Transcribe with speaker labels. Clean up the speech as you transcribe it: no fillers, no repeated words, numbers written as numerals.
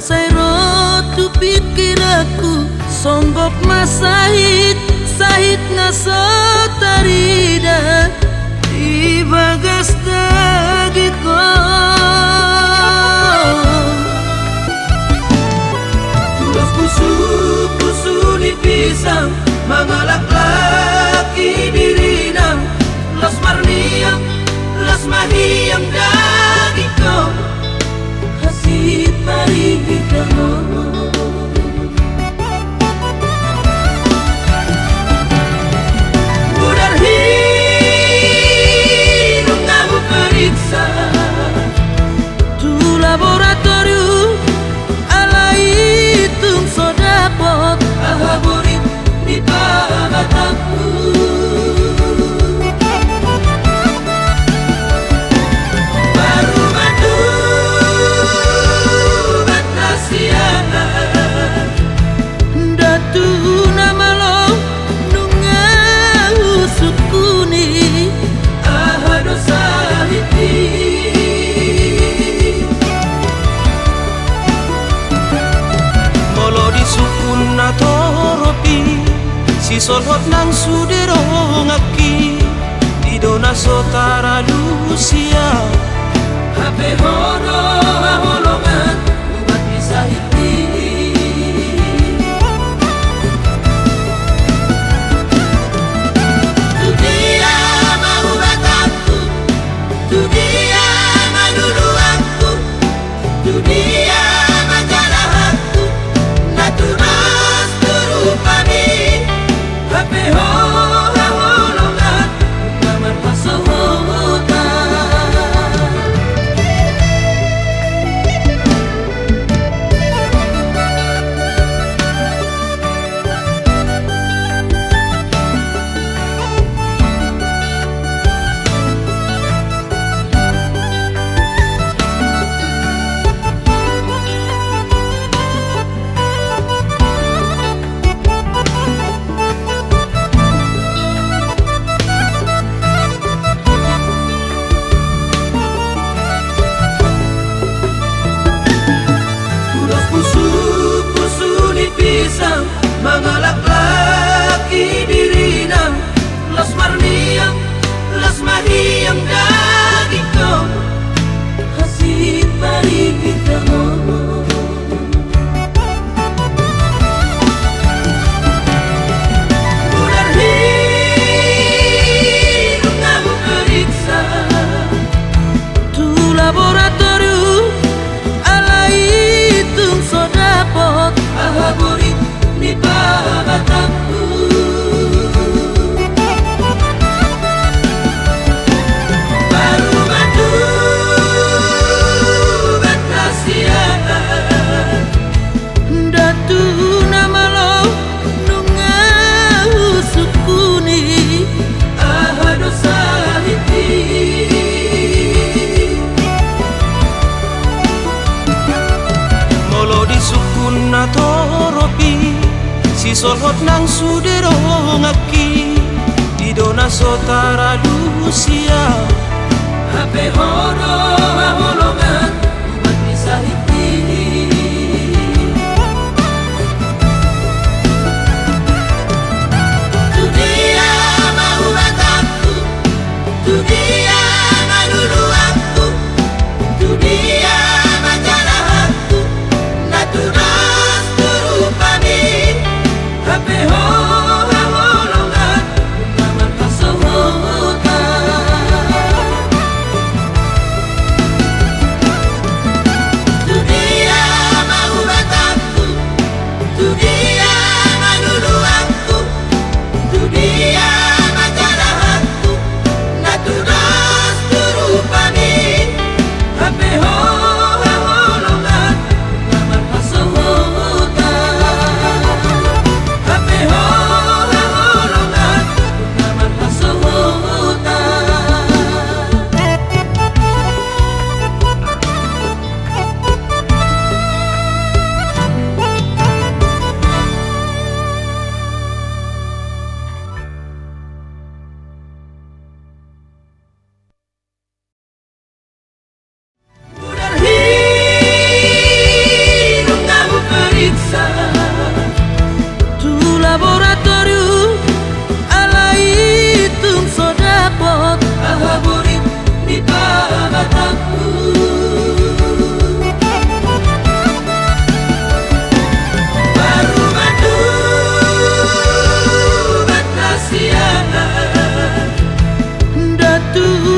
Speaker 1: Sairo tu pikir aku songgok masahit sahit ngaso tarida di bagas dagiko tulas pusu di pisang mangalak laki dirinang las marniang las mahiyang dagiko hasit marigidamo laboratorium alai tung sodapot ahaburit di pagataku baru madu batasiana datu nama lo nunga usukuni ahadosa hiti sukun atoropi si solhot nang sudero ngaki di dona sotara lusia hape hono holongan ubat bisa hiti tu dia mau bataku tu dia manulu aku tu dia mangalak laki dirinang las marniang las mahiyang dagiko hasit marigidamo udah hinung ngamu periksa tu laboratorium alai tung sodapot ahaburit di pagataku baru madu batasiana datu nama lo nunga usukuni ahadosa hiti molo di sukun atoropi si solhot nang sudero ngaki di dona sotara lusia hape hono holongan ubat bisa hiti tu dia mau bataku tu dia manulu aku tu dia majalah aku naturas turupani hape holongan naman kasawotan tu dia mau bataku tu dia manulu aku tu dia majalah aku natural Tuhan.